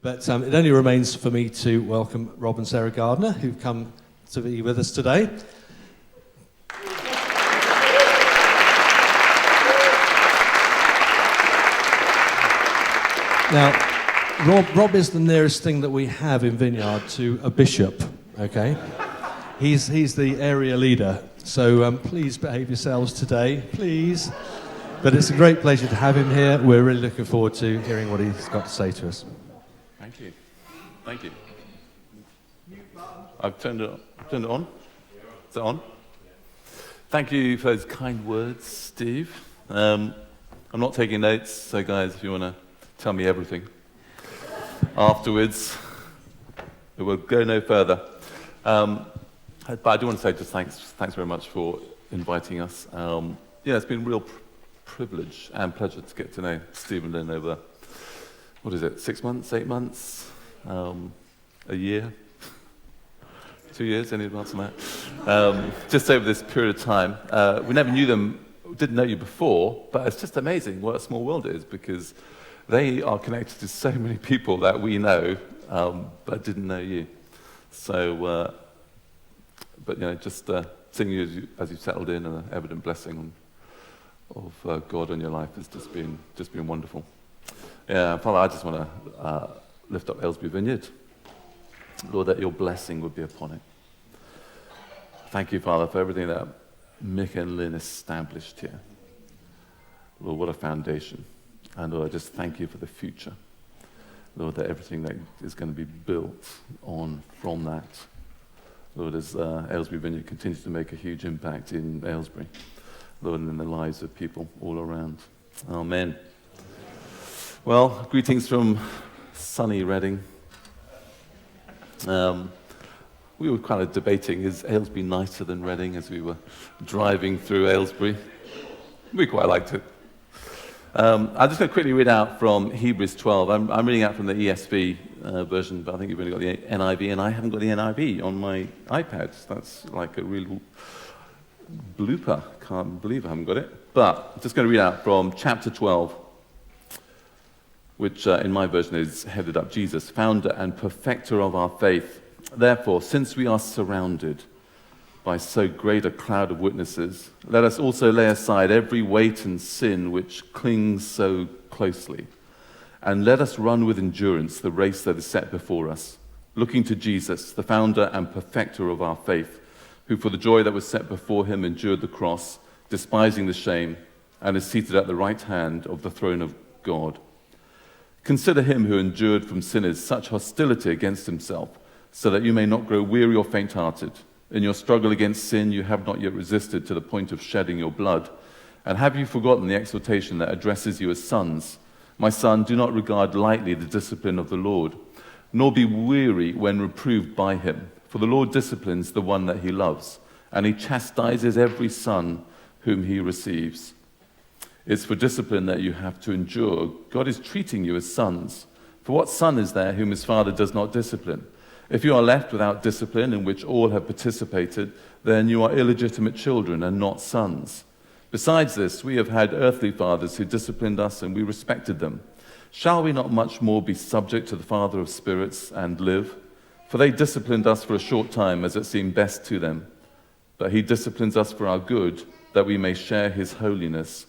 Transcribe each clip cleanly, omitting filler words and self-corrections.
But it only remains for me to welcome Rob and Sarah Gardiner, who've come to be with us today. Now, Rob is the nearest thing that we have in Vineyard to a bishop, okay? He's the area leader, so please behave yourselves today, please. But it's a great pleasure to have him here. We're really looking forward to hearing what he's got to say to us. Thank you. Thank you. I've turned it on. Is it on? Thank you for those kind words, Steve. I'm not taking notes, so guys, if you want to tell me everything afterwards, it will go no further. But I do want to say just thanks very much for inviting us. It's been a real privilege and pleasure to get to know Steve and Lynn over, 6 months, 8 months, a year, 2 years, any advance on that? Just over this period of time. We never knew them, didn't know you before, but it's just amazing what a small world it is, because they are connected to so many people that we know, but didn't know you. So, just seeing you as you've settled in, and an evident blessing of God in your life has just been wonderful. Yeah, Father, I just want to lift up Aylesbury Vineyard. Lord, that your blessing would be upon it. Thank you, Father, for everything that Mick and Lynn established here. Lord, what a foundation. And Lord, I just thank you for the future. Lord, that everything that is going to be built on from that. Lord, as Aylesbury Vineyard continues to make a huge impact in Aylesbury, Lord, and in the lives of people all around. Amen. Well, greetings from sunny Reading. We were kind of debating, is Aylesbury nicer than Reading, as we were driving through Aylesbury? We quite liked it. I'm just going to quickly read out from Hebrews 12. I'm reading out from the ESV version, but I think you've only got the NIV, and I haven't got the NIV on my iPad. That's like a real blooper. Can't believe I haven't got it. But I'm just going to read out from chapter 12, which in my version is headed up, Jesus, founder and perfecter of our faith. Therefore, since we are surrounded by so great a cloud of witnesses, let us also lay aside every weight and sin which clings so closely, and let us run with endurance the race that is set before us, looking to Jesus, the founder and perfecter of our faith, who for the joy that was set before him endured the cross, despising the shame, and is seated at the right hand of the throne of God. Consider him who endured from sinners such hostility against himself, so that you may not grow weary or faint-hearted. In your struggle against sin, you have not yet resisted to the point of shedding your blood. And have you forgotten the exhortation that addresses you as sons? My son, do not regard lightly the discipline of the Lord, nor be weary when reproved by him. For the Lord disciplines the one that he loves, and he chastises every son whom he receives. It's for discipline that you have to endure. God is treating you as sons. For what son is there whom his father does not discipline? If you are left without discipline, in which all have participated, then you are illegitimate children and not sons. Besides this, we have had earthly fathers who disciplined us, and we respected them. Shall we not much more be subject to the Father of spirits and live? For they disciplined us for a short time, as it seemed best to them. But he disciplines us for our good, that we may share his holiness.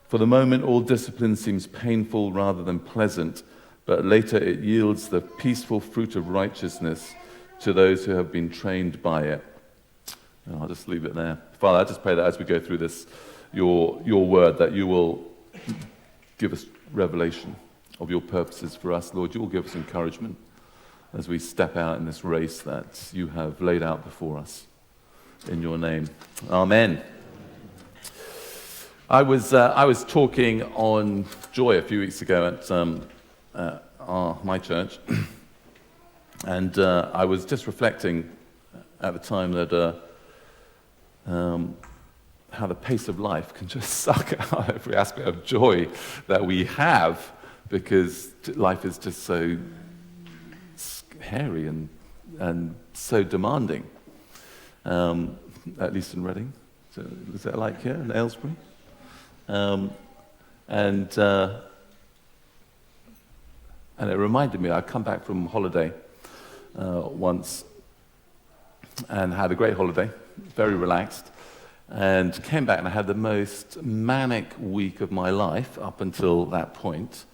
For the moment, all discipline seems painful rather than pleasant, but later it yields the peaceful fruit of righteousness to those who have been trained by it. And I'll just leave it there. Father, I just pray that as we go through this, your word, that you will give us revelation of your purposes for us. Lord, you will give us encouragement as we step out in this race that you have laid out before us. In your name. Amen. I was talking on Joy a few weeks ago at my church, and I was just reflecting at the time that how the pace of life can just suck out every aspect of joy that we have, because life is just so hairy and so demanding. At least in Reading. So is that like here in Aylesbury? And it reminded me, I'd come back from holiday once and had a great holiday, very relaxed, and came back and I had the most manic week of my life up until that point.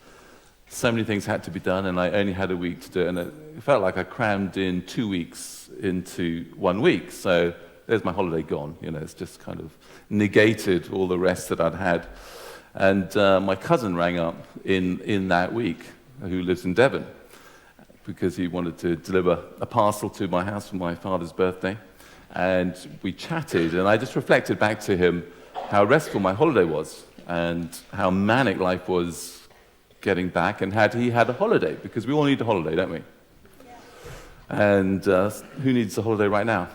So many things had to be done, and I only had a week to do it, and it felt like I crammed in 2 weeks into 1 week. So there's my holiday gone. It's just kind of negated all the rest that I'd had. And my cousin rang up in that week, who lives in Devon, because he wanted to deliver a parcel to my house for my father's birthday. And we chatted, and I just reflected back to him how restful my holiday was and how manic life was getting back, and had he had a holiday, because we all need a holiday, don't we? Yeah. And who needs a holiday right now?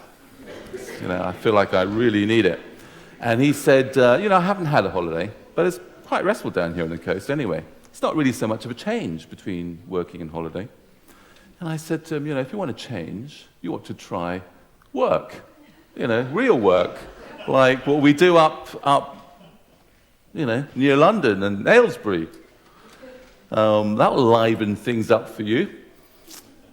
I feel like I really need it. And he said, I haven't had a holiday, but it's quite restful down here on the coast anyway. It's not really so much of a change between working and holiday. And I said to him, if you want to change, you ought to try work, real work, like what we do up near London and Aylesbury. That will liven things up for you.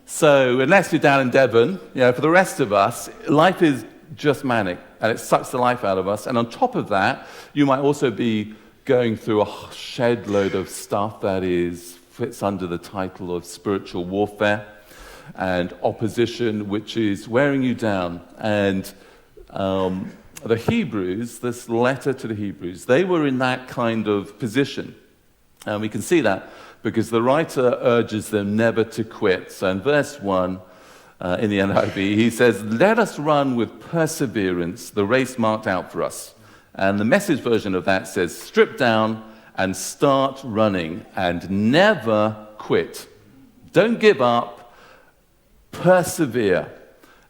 So unless you're down in Devon, for the rest of us, life is just manic, and it sucks the life out of us. And on top of that, you might also be going through a shed load of stuff that fits under the title of spiritual warfare and opposition, which is wearing you down. And the Hebrews, this letter to the Hebrews, they were in that kind of position. And we can see that because the writer urges them never to quit. So in verse 1, in the NIV, he says, "Let us run with perseverance the race marked out for us." And the Message version of that says, "Strip down and start running and never quit." Don't give up, persevere.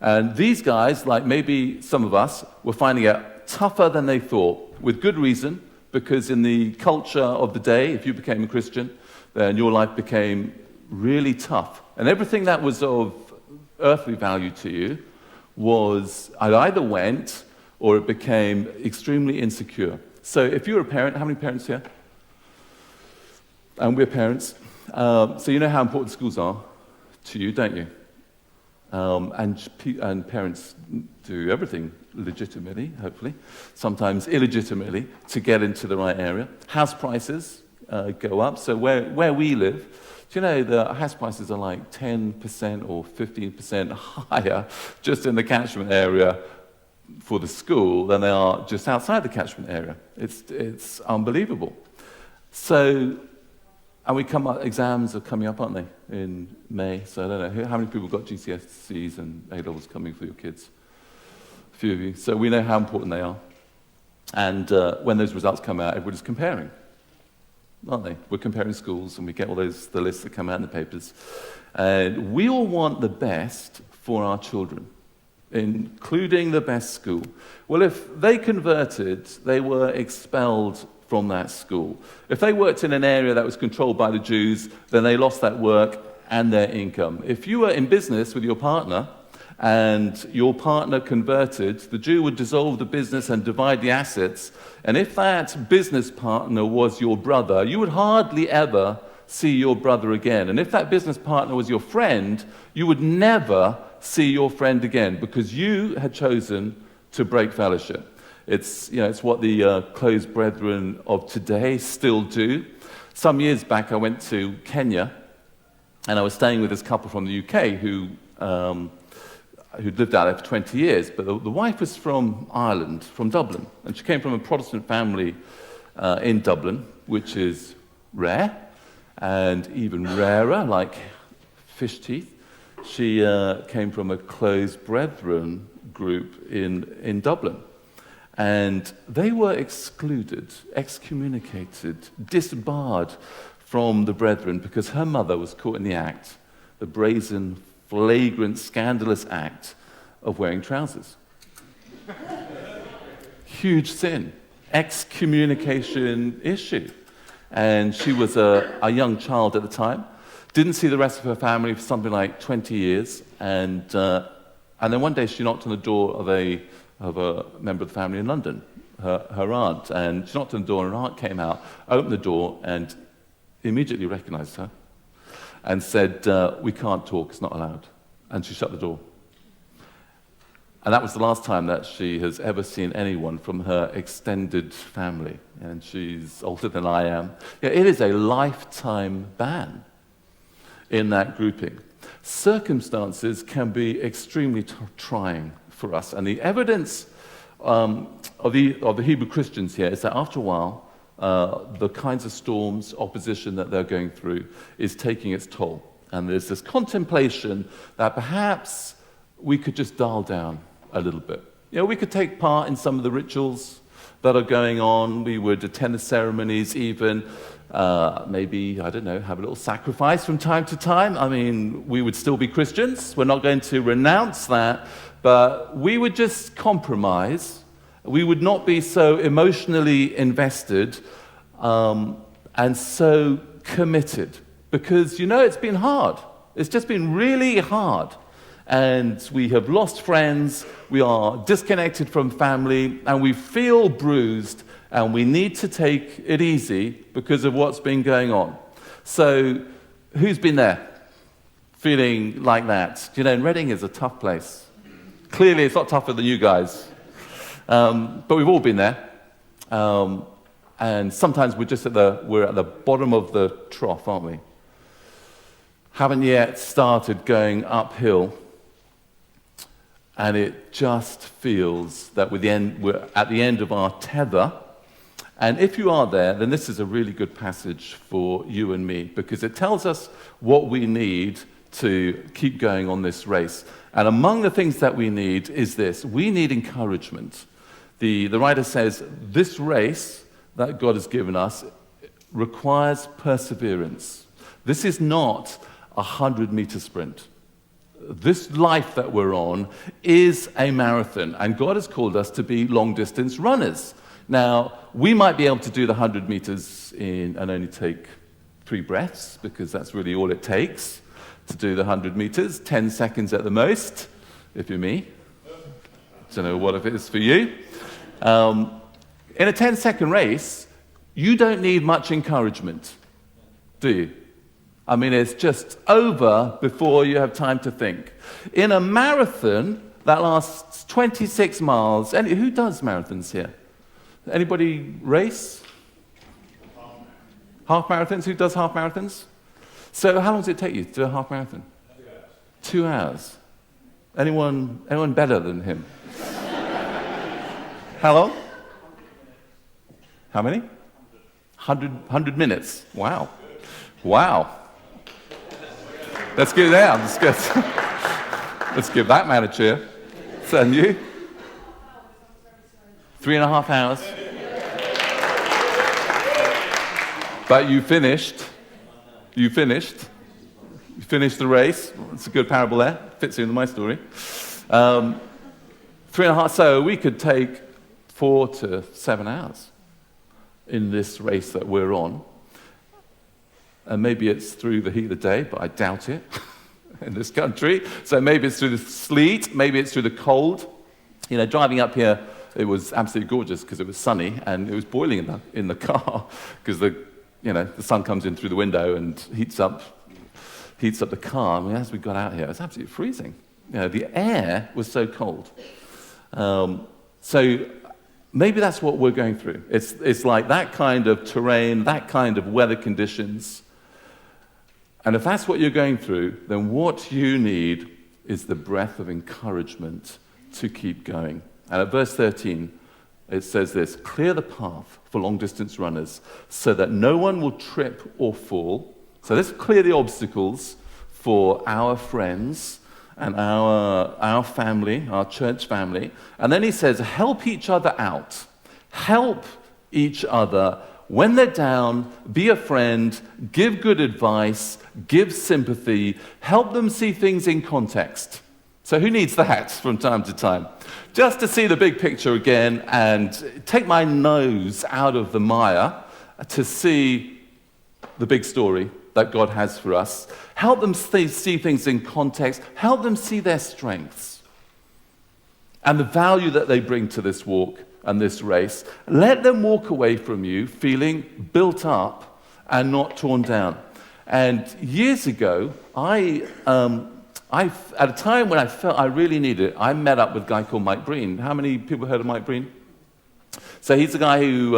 And these guys, like maybe some of us, were finding it tougher than they thought, with good reason, because in the culture of the day, if you became a Christian, then your life became really tough. And everything that was of earthly value to you it either went or it became extremely insecure. So if you're a parent, how many parents here? And we're parents. So you know how important schools are to you, don't you? And parents do everything legitimately, hopefully, sometimes illegitimately, to get into the right area. House prices go up. So where we live, do you know the house prices are like 10% or 15% higher just in the catchment area for the school than they are just outside the catchment area. It's unbelievable. So, and exams are coming up, aren't they, in May? So I don't know, how many people got GCSEs and A-levels coming for your kids? A few of you. So we know how important they are. And when those results come out, everybody's comparing, aren't they? We're comparing schools, and we get all the lists that come out in the papers. And we all want the best for our children, including the best school. Well, if they converted, they were expelled from that school. If they worked in an area that was controlled by the Jews, then they lost that work and their income. If you were in business with your partner and your partner converted, the Jew would dissolve the business and divide the assets. And if that business partner was your brother, you would hardly ever see your brother again. And if that business partner was your friend, you would never see your friend again, because you had chosen to break fellowship. It's what the close brethren of today still do. Some years back, I went to Kenya, and I was staying with this couple from the UK who'd lived out there for 20 years. But the wife was from Ireland, from Dublin, and she came from a Protestant family in Dublin, which is rare, and even rarer, like fish teeth. She came from a close brethren group in Dublin. And they were excluded, excommunicated, disbarred from the brethren because her mother was caught in the act, the brazen, flagrant, scandalous act of wearing trousers. Huge sin, excommunication issue. And she was a young child at the time, didn't see the rest of her family for something like 20 years, and then one day she knocked on the door of a member of the family in London, her aunt, and she knocked on the door, and her aunt came out, opened the door, and immediately recognized her. and said, we can't talk, it's not allowed. And she shut the door. And that was the last time that she has ever seen anyone from her extended family. And she's older than I am. Yeah, it is a lifetime ban in that grouping. Circumstances can be extremely trying for us. And the evidence of the Hebrew Christians here is that after a while, the kinds of storms, opposition that they're going through is taking its toll. And there's this contemplation that perhaps we could just dial down a little bit. You know, we could take part in some of the rituals that are going on. We would attend the ceremonies even. Maybe, I don't know, have a little sacrifice from time to time. I mean, we would still be Christians. We're not going to renounce that. But we would just compromise. We would not be so emotionally invested and so committed. Because, you know, it's been hard. It's just been really hard. And we have lost friends, we are disconnected from family, and we feel bruised, and we need to take it easy because of what's been going on. So, who's been there feeling like that? You know, and Reading is a tough place. Clearly, it's not tougher than you guys. But we've all been there. And sometimes we're at the bottom of the trough, aren't we? Haven't yet started going uphill. And it just feels that we're at the end of our tether. And if you are there, then this is a really good passage for you and me, because it tells us what we need to keep going on this race. And among the things that we need is this. We need encouragement. The writer says, this race that God has given us requires perseverance. This is not a 100-meter sprint. This life that we're on is a marathon, and God has called us to be long-distance runners. Now, we might be able to do the 100 meters and only take 3 breaths, because that's really all it takes to do the 100 meters, 10 seconds at the most, if you're me. Don't know what it is for you. In a 10-second race, you don't need much encouragement, do you? I mean, it's just over before you have time to think. In a marathon that lasts 26 miles, and who does marathons here? Anybody race? Half marathons? Who does half marathons? So how long does it take you to do a half marathon? 2 hours. 2 hours. Anyone better than him? How long? How many? 100 minutes. Wow. Wow. Let's give that. Let's give that man a cheer. And you? 3.5 hours. But you finished. You finished the race. It's a good parable there. Fits into my story. 3.5. So we could take 4 to 7 hours in this race that we're on. And maybe it's through the heat of the day, but I doubt it in this country. So maybe it's through the sleet, maybe it's through the cold. You know, driving up here, it was absolutely gorgeous because it was sunny and it was boiling in the car because the sun comes in through the window and heats up the car. I mean, as we got out here, it was absolutely freezing. You know, the air was so cold. So maybe that's what we're going through. It's like that kind of terrain, that kind of weather conditions. And if that's what you're going through, then what you need is the breath of encouragement to keep going. And at verse 13, it says this, clear the path for long-distance runners so that no one will trip or fall. So let's clear the obstacles for our friends and our family, our church family. And then he says, help each other out. Help each other. When they're down, be a friend, give good advice, give sympathy, help them see things in context. So who needs that from time to time? Just to see the big picture again and take my nose out of the mire to see the big story that God has for us. Help them see things in context. Help them see their strengths and the value that they bring to this walk and this race. Let them walk away from you feeling built up and not torn down. And years ago, at a time when I felt I really needed it, I met up with a guy called Mike Breen. How many people heard of Mike Breen? So he's a guy who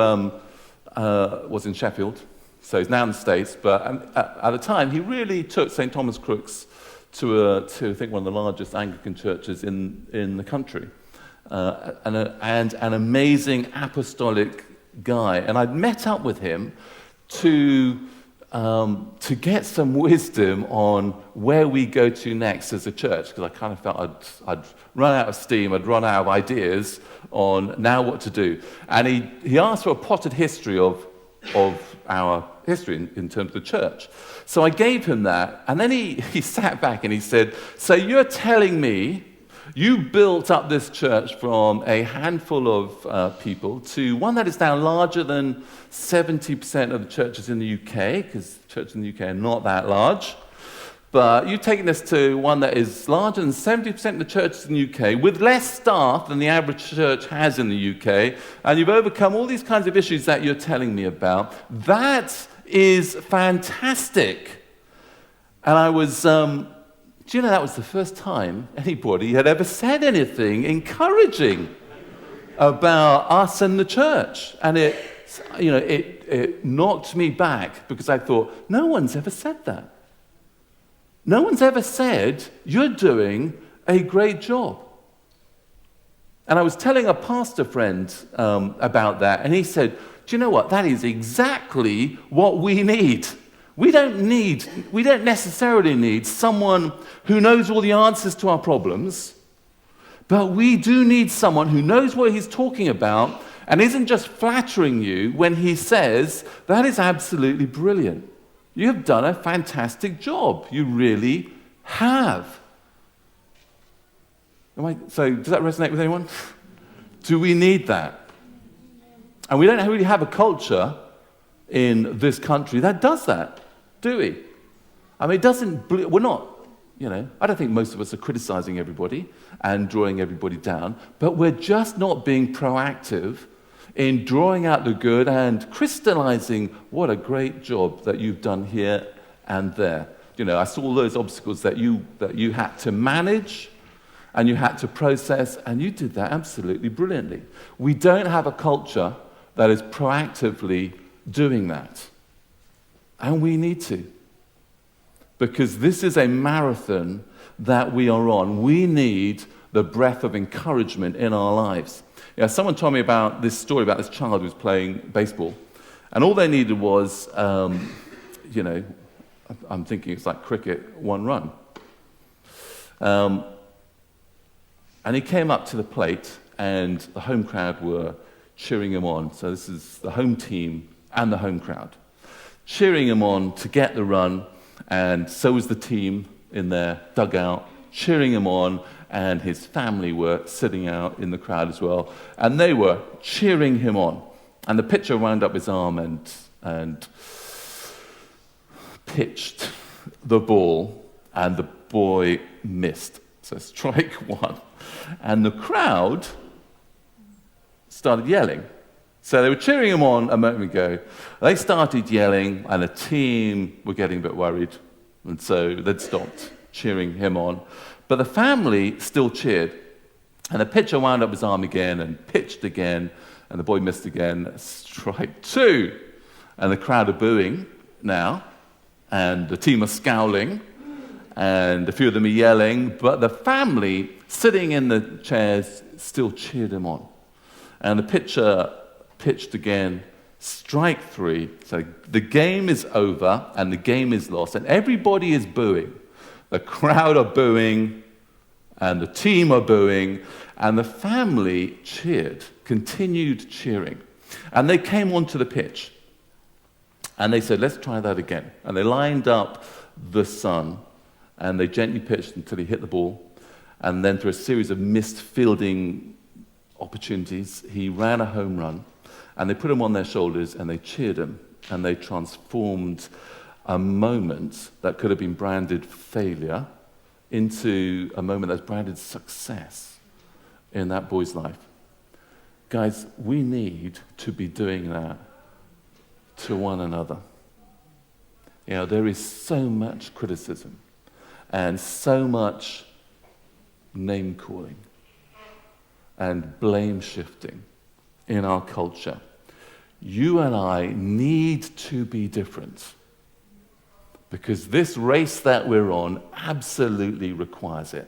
was in Sheffield. So he's now in the States. But at the time, he really took St. Thomas Crooks to I think, one of the largest Anglican churches in the country. And an amazing apostolic guy. And I'd met up with him to get some wisdom on where we go to next as a church, because I kind of felt I'd run out of steam, I'd run out of ideas on now what to do. And he asked for a potted history of our history in terms of the church. So I gave him that, and then he sat back and he said, so you're telling me you built up this church from a handful of people to one that is now larger than 70% of the churches in the UK, because churches in the UK are not that large. But you've taken this to one that is larger than 70% of the churches in the UK, with less staff than the average church has in the UK, and you've overcome all these kinds of issues that you're telling me about. That is fantastic. And I was, do you know, that was the first time anybody had ever said anything encouraging about us and the church. And it knocked me back, because I thought, no one's ever said that. No one's ever said, you're doing a great job. And I was telling a pastor friend about that, and he said, do you know what? That is exactly what we need. We don't necessarily need someone who knows all the answers to our problems, but we do need someone who knows what he's talking about and isn't just flattering you when he says, that is absolutely brilliant. You have done a fantastic job. You really have. So does that resonate with anyone? Do we need that? And we don't really have a culture in this country that does that, do we? I mean, we're not, I don't think most of us are criticizing everybody and drawing everybody down, but we're just not being proactive in drawing out the good and crystallizing what a great job that you've done here and there. I saw all those obstacles that you had to manage and you had to process, and you did that absolutely brilliantly. We don't have a culture that is proactively doing that. And we need to. Because this is a marathon that we are on. We need the breath of encouragement in our lives. Someone told me about this story about this child who was playing baseball. And all they needed was, I'm thinking it's like cricket, one run. And he came up to the plate, and the home crowd were cheering him on. So this is the home team and the home crowd cheering him on to get the run, and so was the team in their dugout cheering him on, and his family were sitting out in the crowd as well, and they were cheering him on. And the pitcher wound up his arm and pitched the ball, and the boy missed. So strike one. And the crowd started yelling. So they were cheering him on a moment ago. They started yelling, and the team were getting a bit worried, and so they'd stopped cheering him on. But the family still cheered, and the pitcher wound up his arm again and pitched again, and the boy missed again. Strike two. And the crowd are booing now, and the team are scowling, and a few of them are yelling, but the family sitting in the chairs still cheered him on. And the pitcher pitched again, strike three. So the game is over and the game is lost, and everybody is booing. The crowd are booing, and the team are booing, and the family cheered, continued cheering. And they came onto the pitch, and they said, let's try that again. And they lined up the son, and they gently pitched until he hit the ball. And then through a series of missed fielding opportunities, he ran a home run, and they put him on their shoulders, and they cheered him, and they transformed a moment that could have been branded failure into a moment that's branded success in that boy's life. Guys, we need to be doing that to one another. There is so much criticism and so much name-calling and blame-shifting in our culture. You and I need to be different because this race that we're on absolutely requires it.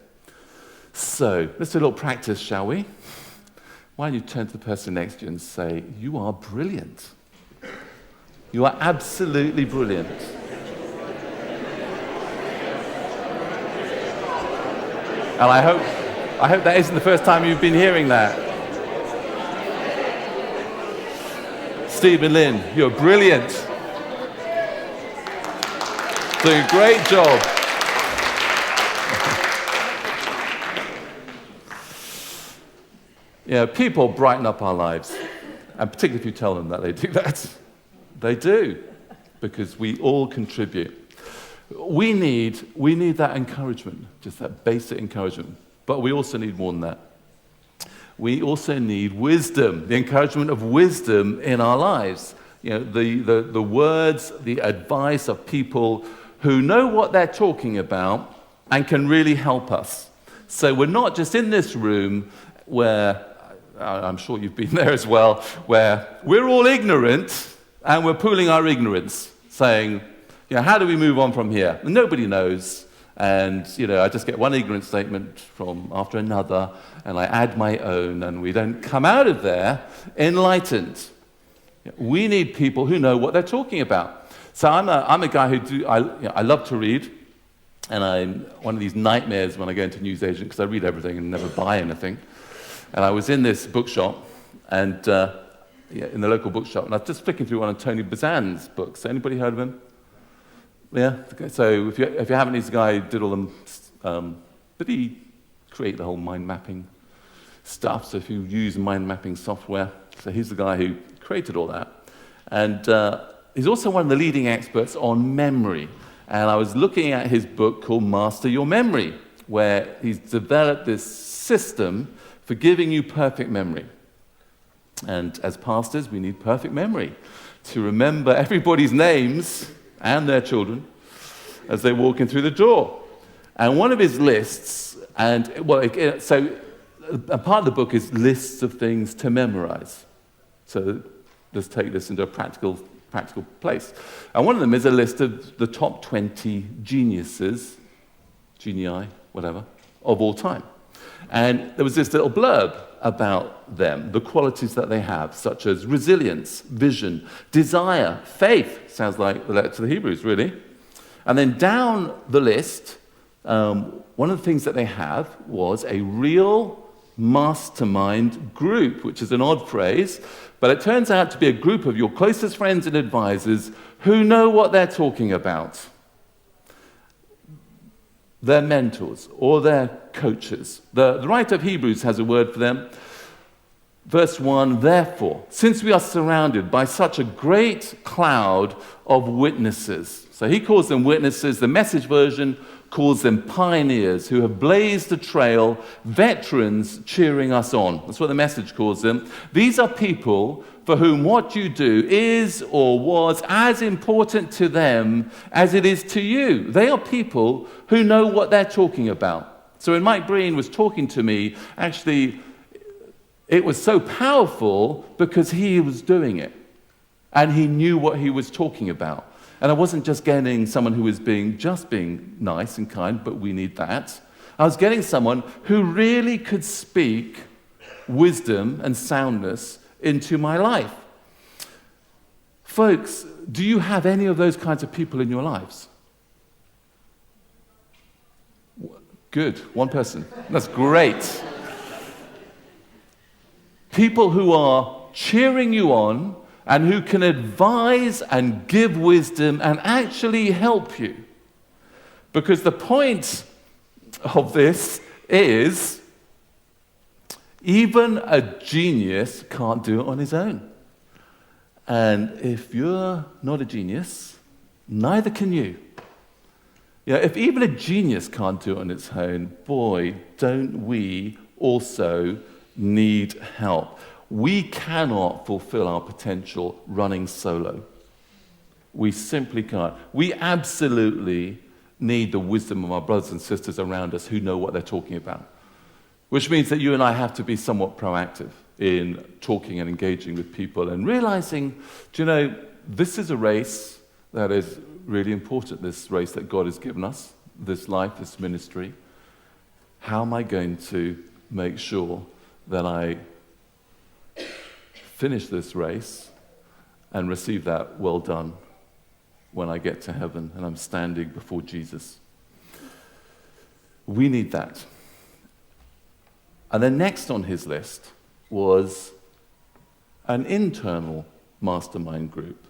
So, let's do a little practice, shall we? Why don't you turn to the person next to you and say, "You are brilliant. You are absolutely brilliant." And I hope that isn't the first time you've been hearing that. Steve and Lynn, you're brilliant. Doing a great job. People brighten up our lives, and particularly if you tell them that they do that. They do, because we all contribute. We need that encouragement, just that basic encouragement. But we also need more than that. We also need wisdom, the encouragement of wisdom in our lives. The words, the advice of people who know what they're talking about and can really help us. So we're not just in this room where, I'm sure you've been there as well, where we're all ignorant and we're pooling our ignorance, saying, how do we move on from here? And nobody knows. And, I just get one ignorant statement from after another, and I add my own, and we don't come out of there enlightened. We need people who know what they're talking about. So I'm a guy I love to read, and I'm one of these nightmares when I go into newsagent, because I read everything and never buy anything. And I was in this bookshop, and in the local bookshop, and I was just flicking through one of Tony Bazan's books. Anybody heard of him? Yeah. So if you haven't, he's the guy who did all them. Did he create the whole mind mapping stuff? So if you use mind mapping software, so he's the guy who created all that, and he's also one of the leading experts on memory. And I was looking at his book called Master Your Memory, where he's developed this system for giving you perfect memory. And as pastors, we need perfect memory to remember everybody's names and their children as they walk in through the door. And one of his lists, so a part of the book is lists of things to memorize. So let's take this into a practical place. And one of them is a list of the top 20 genii, whatever, of all time. And there was this little blurb about them, the qualities that they have, such as resilience, vision, desire, faith. Sounds like the letter to the Hebrews, really. And then down the list, one of the things that they have was a real mastermind group, which is an odd phrase, but it turns out to be a group of your closest friends and advisors who know what they're talking about. Their mentors or their coaches. The writer of Hebrews has a word for them. Verse 1, therefore, since we are surrounded by such a great cloud of witnesses. So he calls them witnesses. The Message version calls them pioneers who have blazed a trail, veterans cheering us on. That's what the Message calls them. These are people for whom what you do is or was as important to them as it is to you. They are people who know what they're talking about. So when Mike Breen was talking to me, actually, it was so powerful because he was doing it. And he knew what he was talking about. And I wasn't just getting someone who was just being nice and kind, but we need that. I was getting someone who really could speak wisdom and soundness into my life. Folks, do you have any of those kinds of people in your lives? Good, one person. That's great. People who are cheering you on and who can advise and give wisdom and actually help you. Because the point of this is even a genius can't do it on his own. And if you're not a genius, neither can you. If even a genius can't do it on its own, boy, don't we also need help. We cannot fulfill our potential running solo. We simply can't. We absolutely need the wisdom of our brothers and sisters around us who know what they're talking about. Which means that you and I have to be somewhat proactive in talking and engaging with people and realizing, do you know, this is a race that is really important, this race that God has given us, this life, this ministry. How am I going to make sure that I finish this race and receive that well done when I get to heaven and I'm standing before Jesus? We need that. And then next on his list was an internal mastermind group,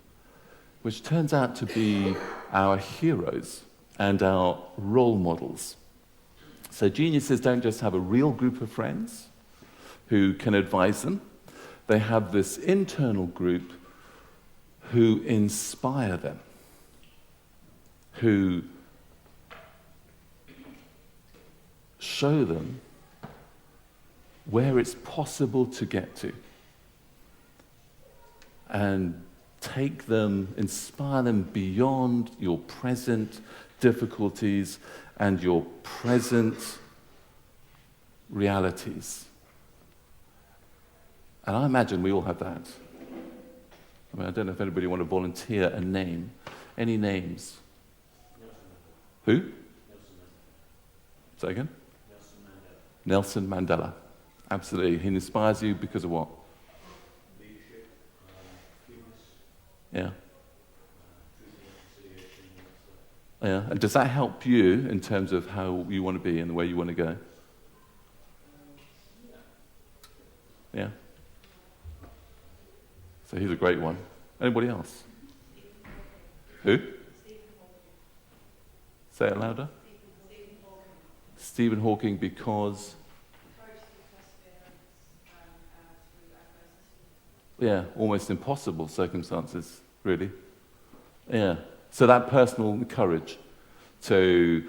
which turns out to be our heroes and our role models. So geniuses don't just have a real group of friends who can advise them. They have this internal group who inspire them, who show them where it's possible to get to, and take them, inspire them beyond your present difficulties and your present realities. And I imagine we all have that. I mean, I don't know if anybody want to volunteer a name. Any names? Who? Say again? Nelson Mandela. Absolutely. He inspires you because of what? Leadership, goodness, Yeah. truth and reconciliation, Yeah. And does that help you in terms of how you want to be and the way you want to go? Yeah. So he's a great one. Anybody else? Who? Say it louder. Stephen Hawking, because... Yeah, almost impossible circumstances, really. Yeah. So that personal courage to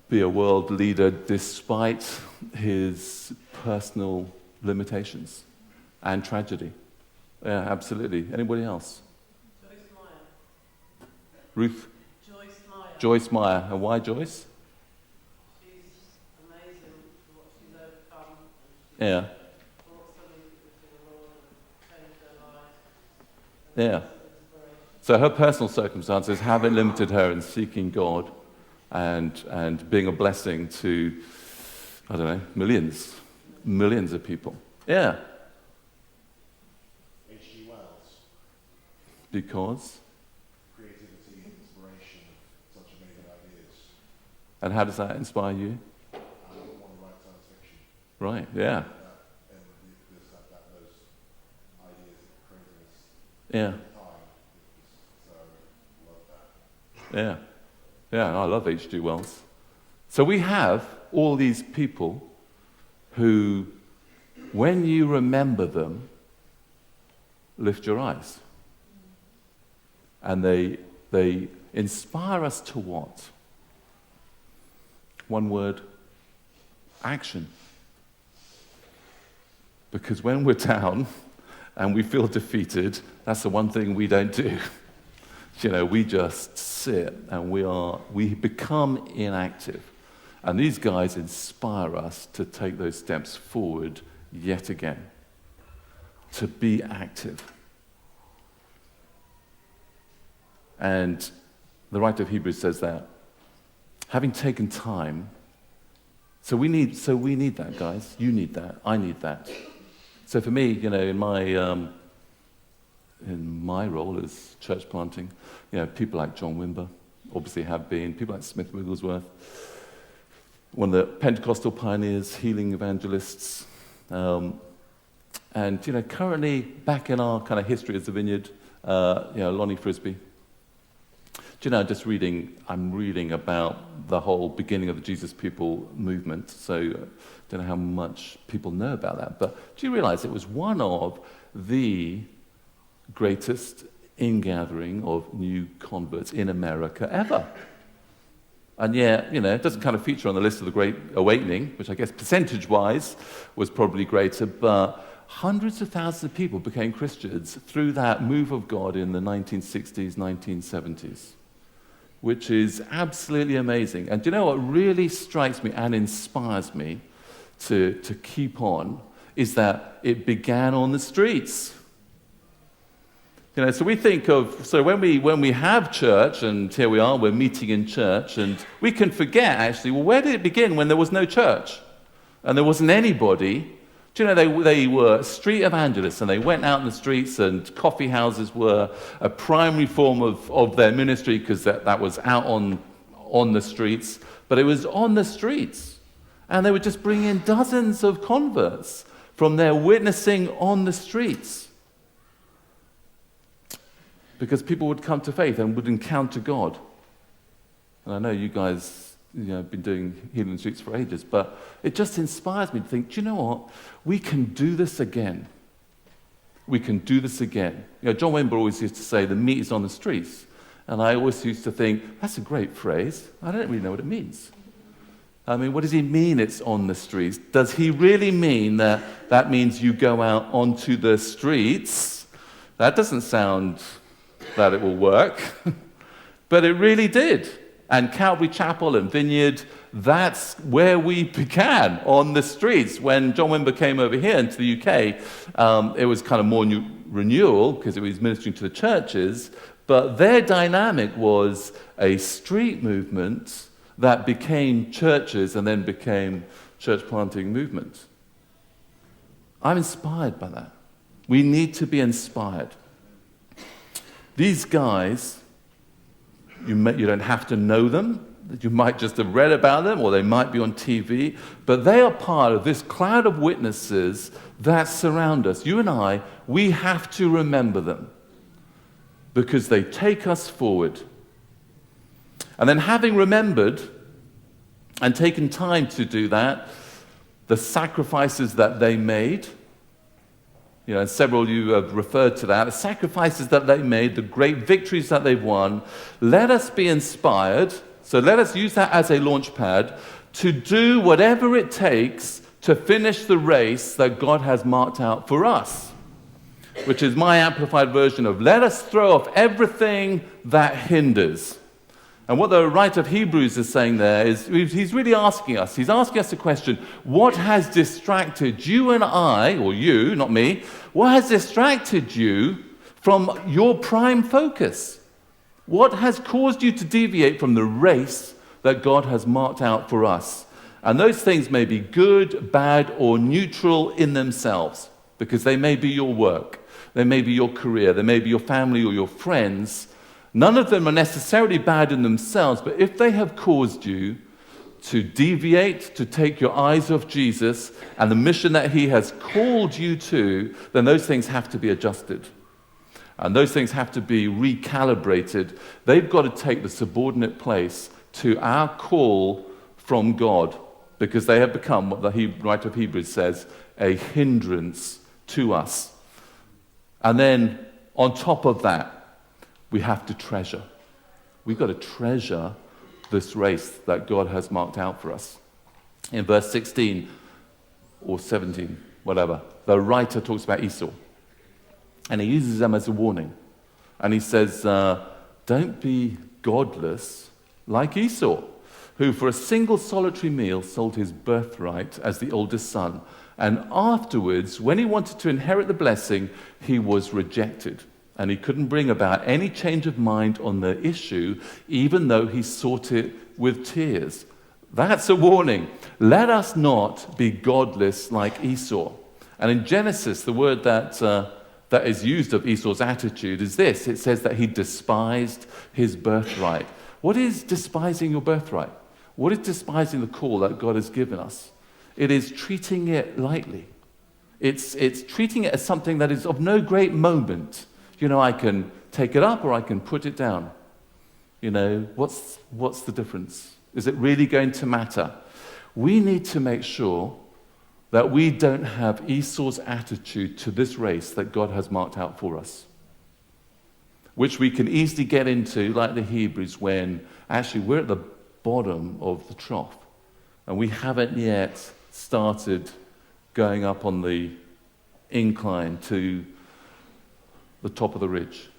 be a world leader despite his personal limitations and tragedy. Yeah, absolutely. Anybody else? Joyce Meyer. Ruth? Joyce Meyer. Joyce Meyer. And why Joyce? She's amazing for what she's overcome. Yeah. Brought so many people to the Lord and changed their lives. Yeah. So her personal circumstances haven't limited her in seeking God and being a blessing to, I don't know, millions of people. Yeah. H.G. Wells, Because? creativity and inspiration of such amazing ideas. And how does that inspire you? I don't want to write science fiction. Right, yeah. And there's those ideas of craziness Yeah, at the time. So, love that. yeah. Yeah, I love H.G. Wells. So we have all these people who, when you remember them, lift your eyes. And they inspire us to what? One word, action. Because when we're down and we feel defeated, that's the one thing we don't do. You know, we just sit and we become inactive. And these guys inspire us to take those steps forward yet again, to be active. And the writer of Hebrews says that, having taken time, so we need that, guys. You need that. I need that. So for me, you know, in my role as church planting, you know, people like John Wimber obviously have been, people like Smith Wigglesworth, one of the Pentecostal pioneers, healing evangelists, and, you know, currently back in our kind of history as the Vineyard, you know, Lonnie Frisbee. Do you know, I'm reading about the whole beginning of the Jesus People movement, so I don't know how much people know about that, but do you realize it was one of the greatest ingathering of new converts in America ever? And yet, you know, it doesn't kind of feature on the list of the Great Awakening, which I guess percentage-wise was probably greater, but hundreds of thousands of people became Christians through that move of God in the 1960s, 1970s, which is absolutely amazing. And do you know what really strikes me and inspires me to keep on is that it began on the streets. You know, so we think of, so when we have church, and here we are, we're meeting in church, and we can forget actually, well, where did it begin when there was no church? And there wasn't anybody. Do you know, they were street evangelists, and they went out in the streets, and coffee houses were a primary form of their ministry, because that was out on the streets. But it was on the streets. And they would just bring in dozens of converts from their witnessing on the streets. Because people would come to faith and would encounter God. And I know you guys, have been doing healing in the streets for ages, but it just inspires me to think, do you know what? We can do this again. We can do this again. John Wimber always used to say, the meat is on the streets. And I always used to think, that's a great phrase. I don't really know what it means. I mean, what does he mean it's on the streets? Does he really mean that means you go out onto the streets? That doesn't sound that it will work. But it really did. And Calvary Chapel and Vineyard, that's where we began, on the streets. When John Wimber came over here into the UK, it was kind of more renewal, because it was ministering to the churches. But their dynamic was a street movement that became churches and then became church planting movements. I'm inspired by that. We need to be inspired. These guys, you don't have to know them. You might just have read about them, or they might be on TV, but they are part of this cloud of witnesses that surround us. You and I, we have to remember them because they take us forward. And then, having remembered and taken time to do that, the sacrifices that they made, and several of you have referred to that, the sacrifices that they made, the great victories that they've won, let us be inspired. So let us use that as a launch pad to do whatever it takes to finish the race that God has marked out for us, which is my amplified version of let us throw off everything that hinders. And what the writer of Hebrews is saying there is he's really asking us. He's asking us a question. What has distracted you and I, or you, not me, what has distracted you from your prime focus? What has caused you to deviate from the race that God has marked out for us? And those things may be good, bad, or neutral in themselves, because they may be your work, they may be your career, they may be your family or your friends. None of them are necessarily bad in themselves, but if they have caused you to deviate, to take your eyes off Jesus and the mission that he has called you to, then those things have to be adjusted. And those things have to be recalibrated. They've got to take the subordinate place to our call from God, because they have become, what the writer of Hebrews says, a hindrance to us. And then on top of that, we have to treasure. We've got to treasure this race that God has marked out for us. In verse 16 or 17, whatever, the writer talks about Esau. And he uses them as a warning. And he says, don't be godless like Esau, who for a single solitary meal sold his birthright as the oldest son. And afterwards, when he wanted to inherit the blessing, he was rejected. And he couldn't bring about any change of mind on the issue, even though he sought it with tears. That's a warning. Let us not be godless like Esau. And in Genesis, the word that is used of Esau's attitude is this. It says that he despised his birthright. What is despising your birthright? What is despising the call that God has given us? It is treating it lightly. It's treating it as something that is of no great moment. I can take it up or I can put it down. What's the difference? Is it really going to matter? We need to make sure that we don't have Esau's attitude to this race that God has marked out for us, which we can easily get into, like the Hebrews, when actually we're at the bottom of the trough and we haven't yet started going up on the incline to the top of the ridge.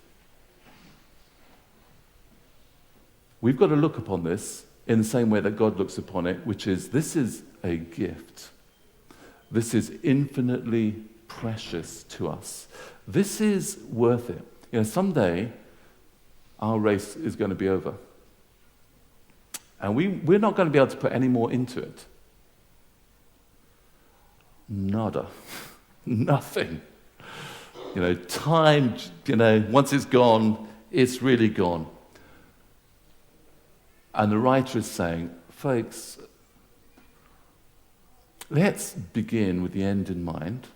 We've got to look upon this in the same way that God looks upon it, which is, this is a gift. This is infinitely precious to us. This is worth it. Someday our race is going to be over. And we're not going to be able to put any more into it. Nada. Nothing. Time, once it's gone, it's really gone. And the writer is saying, folks, let's begin with the end in mind.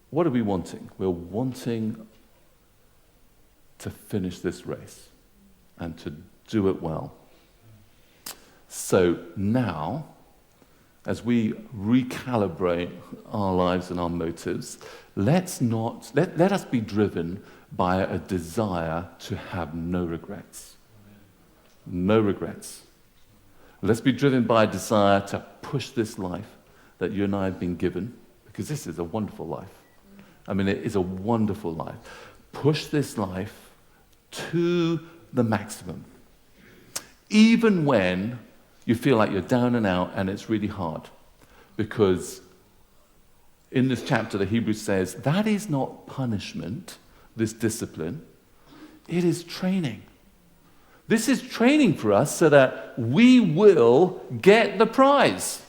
What are we wanting? We're wanting to finish this race and to do it well. So now, as we recalibrate our lives and our motives, let us be driven by a desire to have no regrets. No regrets. Let's be driven by a desire to push this life that you and I have been given, because this is a wonderful life. It is a wonderful life. Push this life to the maximum. Even when you feel like you're down and out and it's really hard. Because in this chapter, the Hebrews says, that is not punishment, this discipline. It is training. This is training for us so that we will get the prize.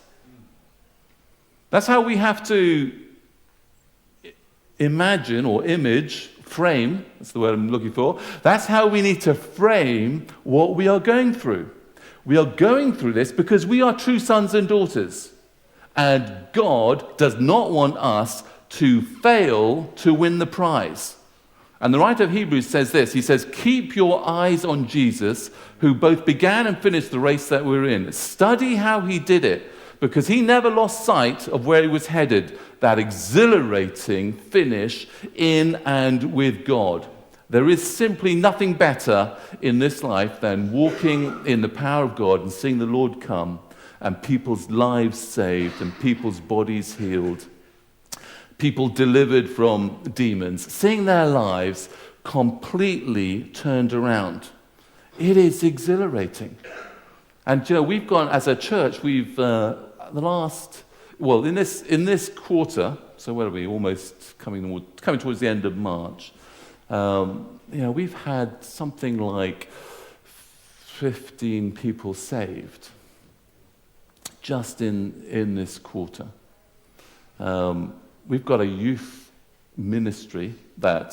That's how we have to imagine or frame, that's the word I'm looking for. That's how we need to frame what we are going through. We are going through this because we are true sons and daughters. And God does not want us to fail to win the prize. And the writer of Hebrews says this. He says, keep your eyes on Jesus, who both began and finished the race that we're in. Study how he did it, because he never lost sight of where he was headed, that exhilarating finish in and with God. There is simply nothing better in this life than walking in the power of God and seeing the Lord come and people's lives saved and people's bodies healed, people delivered from demons, seeing their lives completely turned around. It is exhilarating. And we've gone, as a church, we've, in this quarter, so where are we, almost coming towards the end of March, we've had something like 15 people saved just in this quarter. We've got a youth ministry that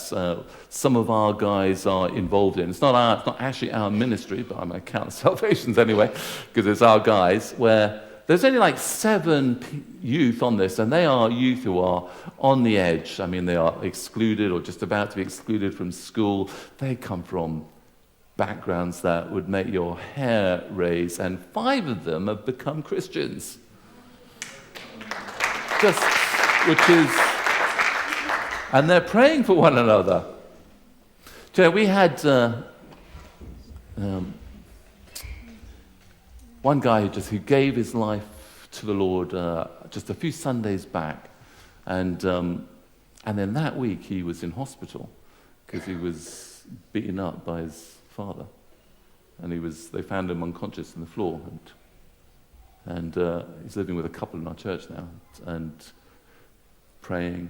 some of our guys are involved in. It's not actually our ministry, but I'm going to count the salvations anyway, because it's our guys, where there's only like 7 youth on this, and they are youth who are on the edge. They are excluded or just about to be excluded from school. They come from backgrounds that would make your hair raise, and 5 of them have become Christians. And they're praying for one another. We had one guy who gave his life to the Lord just a few Sundays back, and then that week he was in hospital because he was beaten up by his father, and they found him unconscious on the floor, and he's living with a couple in our church now, and praying,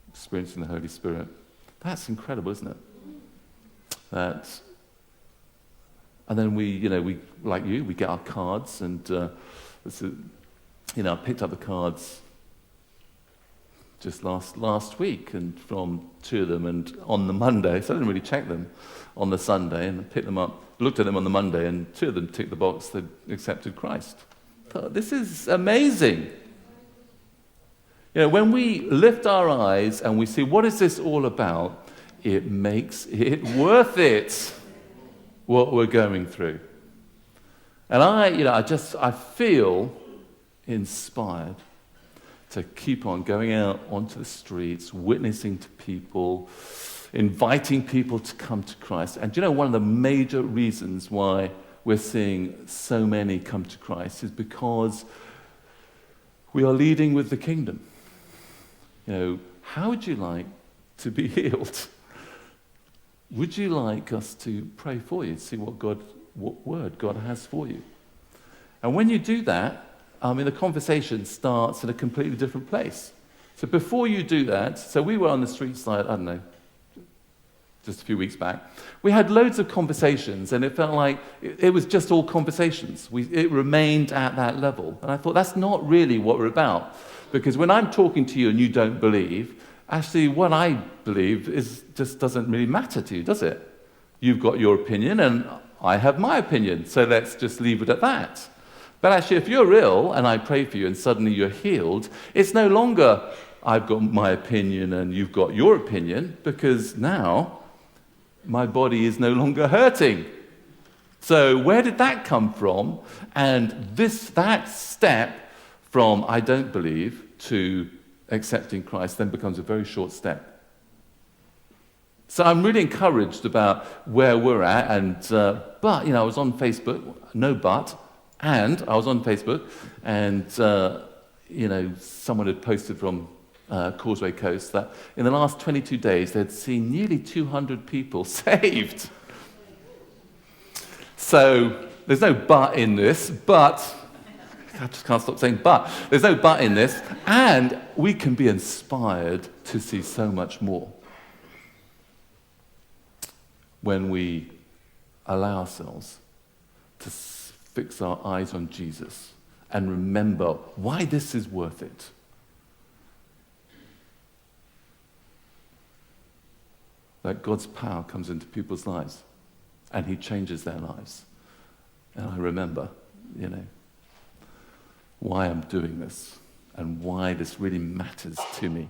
experiencing the Holy Spirit. That's incredible, isn't it? And then we like you, we get our cards, and I picked up the cards just last week, and from 2 of them, and on the Monday, so I didn't really check them on the Sunday, and I picked them up, looked at them on the Monday, and 2 of them ticked the box that accepted Christ. Thought, this is amazing. When we lift our eyes and we see what is this all about, it makes it worth it, what we're going through. And I feel inspired to keep on going out onto the streets, witnessing to people, inviting people to come to Christ. And one of the major reasons why we're seeing so many come to Christ is because we are leading with the kingdom. how would you like to be healed? Would you like us to pray for you, see what word God has for you? And when you do that, the conversation starts in a completely different place. So before you do that, so we were on the street side, I don't know, just a few weeks back. We had loads of conversations, and it felt like it was just all conversations. It remained at that level. And I thought, that's not really what we're about. Because when I'm talking to you and you don't believe, actually what I believe just doesn't really matter to you, does it? You've got your opinion, and I have my opinion. So let's just leave it at that. But actually, if you're ill and I pray for you and suddenly you're healed, it's no longer I've got my opinion and you've got your opinion, because now my body is no longer hurting. So where did that come from? And that step from I don't believe to accepting Christ then becomes a very short step. So I'm really encouraged about where we're at. And but I was on Facebook, and I was on Facebook, and someone had posted from Causeway Coast that in the last 22 days they'd seen nearly 200 people saved. So there's no but in this, but I just can't stop saying but. There's no but in this, and we can be inspired to see so much more when we allow ourselves to fix our eyes on Jesus and remember why this is worth it. That God's power comes into people's lives and he changes their lives. And I remember, why I'm doing this and why this really matters to me.